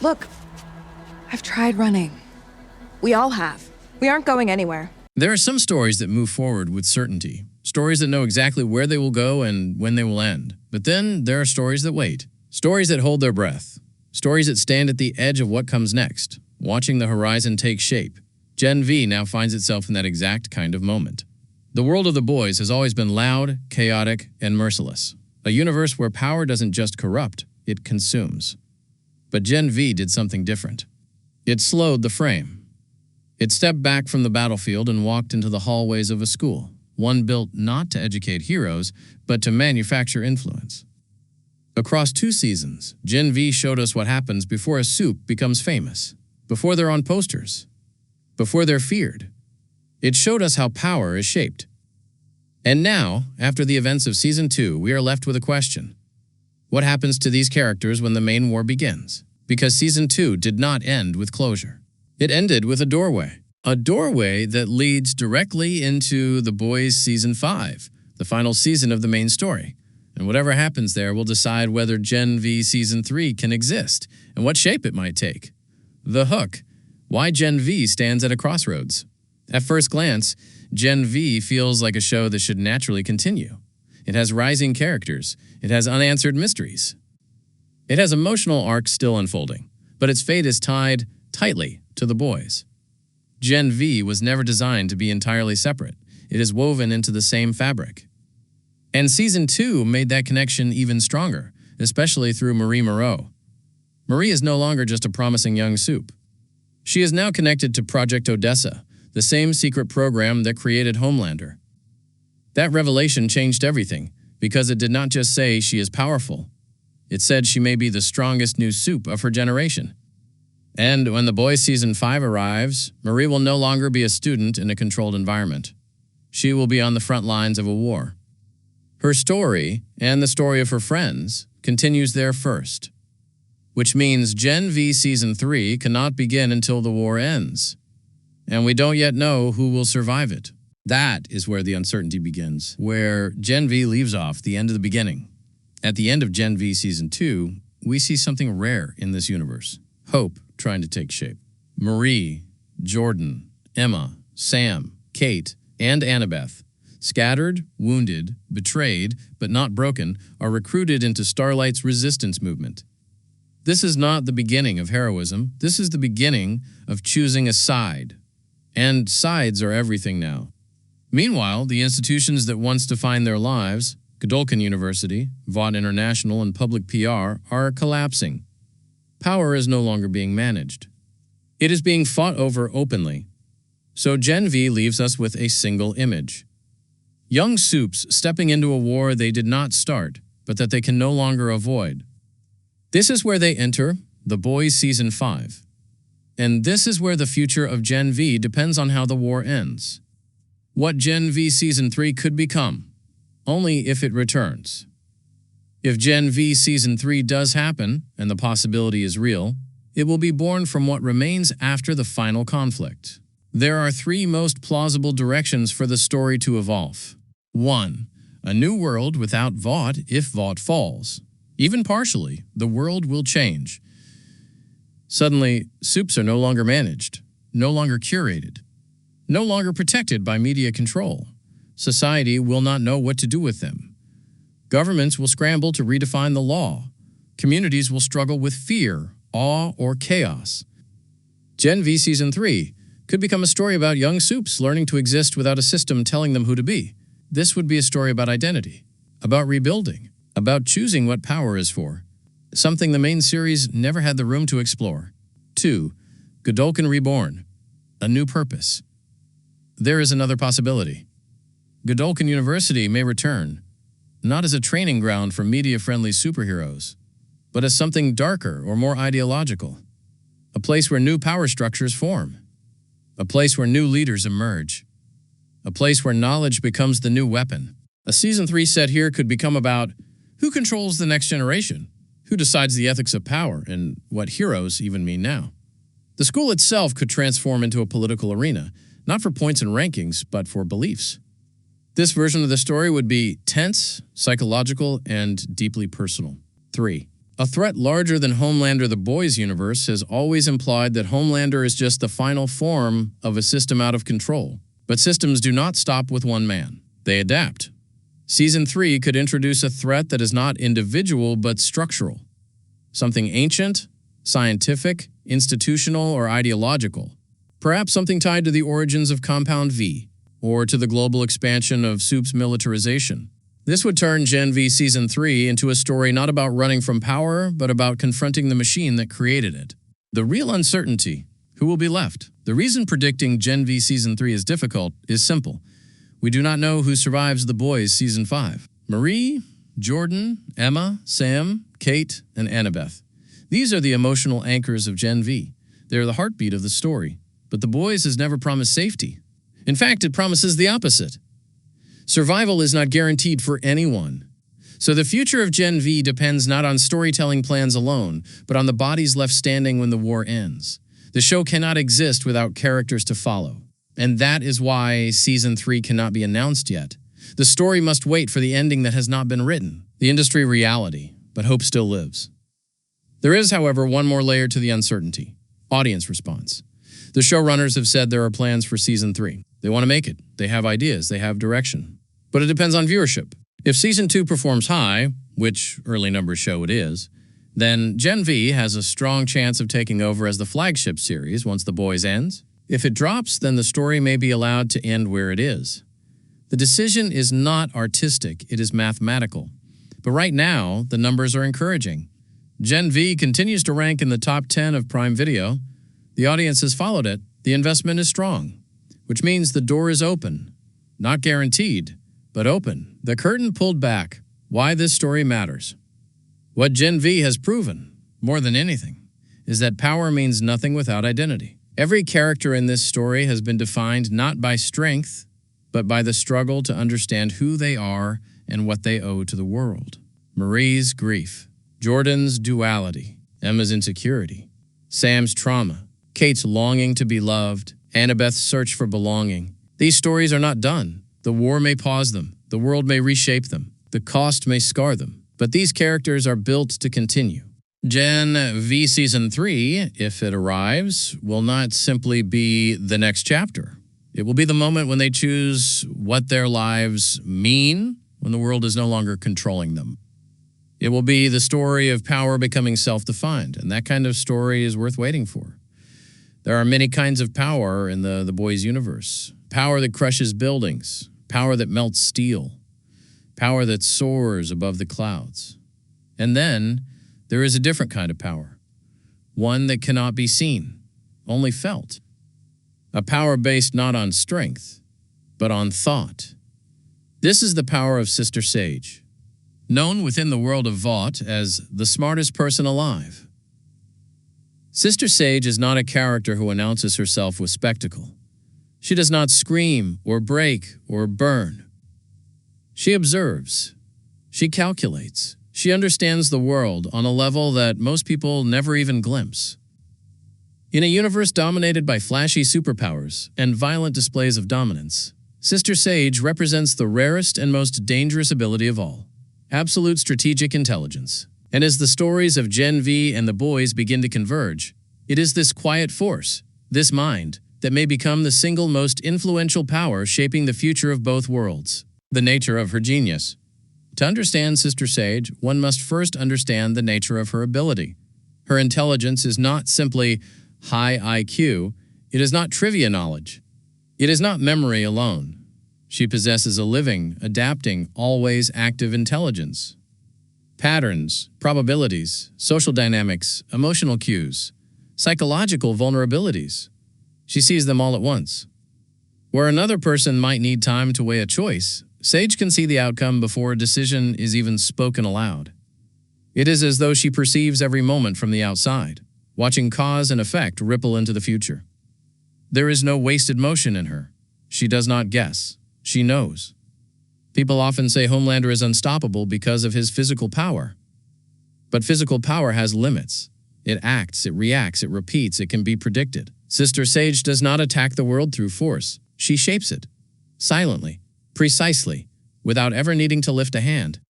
Look, I've tried running. We all have. We aren't going anywhere. There are some stories that move forward with certainty, stories that know exactly where they will go and when they will end. But then there are stories that wait, stories that hold their breath, stories that stand at the edge of what comes next, watching the horizon take shape. Gen V now finds itself in that exact kind of moment. The world of the boys has always been loud, chaotic, and merciless. A universe where power doesn't just corrupt, it consumes. But Gen V did something different. It slowed the frame. It stepped back from the battlefield and walked into the hallways of a school, one built not to educate heroes, but to manufacture influence. Across 2 seasons, Gen V showed us what happens before a supe becomes famous, before they're on posters, before they're feared. It showed us how power is shaped. And now, after the events of Season 2, we are left with a question. What happens to these characters when the main war begins? Because Season 2 did not end with closure. It ended with a doorway that leads directly into The Boys Season 5, the final season of the main story. And whatever happens there will decide whether Gen V Season 3 can exist and what shape it might take. The hook. Why Gen V stands at a crossroads. At first glance, Gen V feels like a show that should naturally continue. It has rising characters. It has unanswered mysteries. It has emotional arcs still unfolding, but its fate is tied tightly to the boys. Gen V was never designed to be entirely separate. It is woven into the same fabric. And Season 2 made that connection even stronger, especially through Marie Moreau. Marie is no longer just a promising young supe. She is now connected to Project Odessa, the same secret program that created Homelander. That revelation changed everything, because it did not just say she is powerful. It said she may be the strongest new supe of her generation. And when The Boys Season 5 arrives, Marie will no longer be a student in a controlled environment. She will be on the front lines of a war. Her story, and the story of her friends, continues there first. Which means Gen V Season 3 cannot begin until the war ends. And we don't yet know who will survive it. That is where the uncertainty begins, where Gen V leaves off the end of the beginning. At the end of Gen V Season 2, we see something rare in this universe. Hope trying to take shape. Marie, Jordan, Emma, Sam, Kate, and Annabeth, scattered, wounded, betrayed, but not broken, are recruited into Starlight's resistance movement. This is not the beginning of heroism. This is the beginning of choosing a side. And sides are everything now. Meanwhile, the institutions that once defined their lives, Godolphin University, Vought International, and public PR, are collapsing. Power is no longer being managed. It is being fought over openly. So Gen V leaves us with a single image. Young supes stepping into a war they did not start, but that they can no longer avoid. This is where they enter The Boys Season 5. And this is where the future of Gen V depends on how the war ends. What Gen V Season 3 could become, only if it returns. If Gen V Season 3 does happen, and the possibility is real, it will be born from what remains after the final conflict. There are 3 most plausible directions for the story to evolve. 1. A new world without Vought if Vought falls. Even partially, the world will change. Suddenly, supes are no longer managed, no longer curated, no longer protected by media control. Society will not know what to do with them. Governments will scramble to redefine the law. Communities will struggle with fear, awe, or chaos. Gen V Season 3 could become a story about young supes learning to exist without a system telling them who to be. This would be a story about identity, about rebuilding, about choosing what power is for. Something the main series never had the room to explore. 2. Godolphin Reborn. A new purpose. There is another possibility. Godolphin University may return, not as a training ground for media-friendly superheroes, but as something darker or more ideological. A place where new power structures form. A place where new leaders emerge. A place where knowledge becomes the new weapon. A Season 3 set here could become about who controls the next generation, who decides the ethics of power, and what heroes even mean now. The school itself could transform into a political arena, not for points and rankings, but for beliefs. This version of the story would be tense, psychological, and deeply personal. 3. A threat larger than Homelander the Boys universe has always implied that Homelander is just the final form of a system out of control. But systems do not stop with one man. They adapt. Season 3 could introduce a threat that is not individual but structural. Something ancient, scientific, institutional, or ideological. Perhaps something tied to the origins of Compound V, or to the global expansion of Supe's militarization. This would turn Gen V Season 3 into a story not about running from power, but about confronting the machine that created it. The real uncertainty: who will be left? The reason predicting Gen V Season 3 is difficult is simple. We do not know who survives The Boys Season 5. Marie, Jordan, Emma, Sam, Kate, and Annabeth. These are the emotional anchors of Gen V. They are the heartbeat of the story. But The Boys has never promised safety. In fact, it promises the opposite. Survival is not guaranteed for anyone. So the future of Gen V depends not on storytelling plans alone, but on the bodies left standing when the war ends. The show cannot exist without characters to follow. And that is why Season 3 cannot be announced yet. The story must wait for the ending that has not been written. The industry reality, but hope still lives. There is, however, one more layer to the uncertainty: audience response. The showrunners have said there are plans for Season 3. They want to make it. They have ideas. They have direction. But it depends on viewership. If Season 2 performs high, which early numbers show it is, then Gen V has a strong chance of taking over as the flagship series once The Boys ends. If it drops, then the story may be allowed to end where it is. The decision is not artistic, it is mathematical. But right now, the numbers are encouraging. Gen V continues to rank in the top 10 of Prime Video. The audience has followed it. The investment is strong, which means the door is open. Not guaranteed, but open. The curtain pulled back. Why this story matters. What Gen V has proven, more than anything, is that power means nothing without identity. Every character in this story has been defined not by strength, but by the struggle to understand who they are and what they owe to the world. Marie's grief, Jordan's duality, Emma's insecurity, Sam's trauma, Kate's longing to be loved, Annabeth's search for belonging. These stories are not done. The war may pause them. The world may reshape them. The cost may scar them. But these characters are built to continue. Gen V Season 3, if it arrives, will not simply be the next chapter. It will be the moment when they choose what their lives mean when the world is no longer controlling them. It will be the story of power becoming self-defined, and that kind of story is worth waiting for. There are many kinds of power in the Boys universe. Power that crushes buildings, power that melts steel, power that soars above the clouds. And then there is a different kind of power, one that cannot be seen, only felt. A power based not on strength, but on thought. This is the power of Sister Sage, known within the world of Vought as the smartest person alive. Sister Sage is not a character who announces herself with spectacle. She does not scream or break or burn. She observes. She calculates. She understands the world on a level that most people never even glimpse. In a universe dominated by flashy superpowers and violent displays of dominance, Sister Sage represents the rarest and most dangerous ability of all: absolute strategic intelligence. And as the stories of Gen V and The Boys begin to converge, it is this quiet force, this mind, that may become the single most influential power shaping the future of both worlds. The nature of her genius. To understand Sister Sage, one must first understand the nature of her ability. Her intelligence is not simply high IQ. It is not trivia knowledge. It is not memory alone. She possesses a living, adapting, always active intelligence. Patterns, probabilities, social dynamics, emotional cues, psychological vulnerabilities. She sees them all at once. Where another person might need time to weigh a choice, Sage can see the outcome before a decision is even spoken aloud. It is as though she perceives every moment from the outside, watching cause and effect ripple into the future. There is no wasted motion in her. She does not guess. She knows. People often say Homelander is unstoppable because of his physical power. But physical power has limits. It acts, it reacts, it repeats, it can be predicted. Sister Sage does not attack the world through force. She shapes it. Silently, precisely, without ever needing to lift a hand.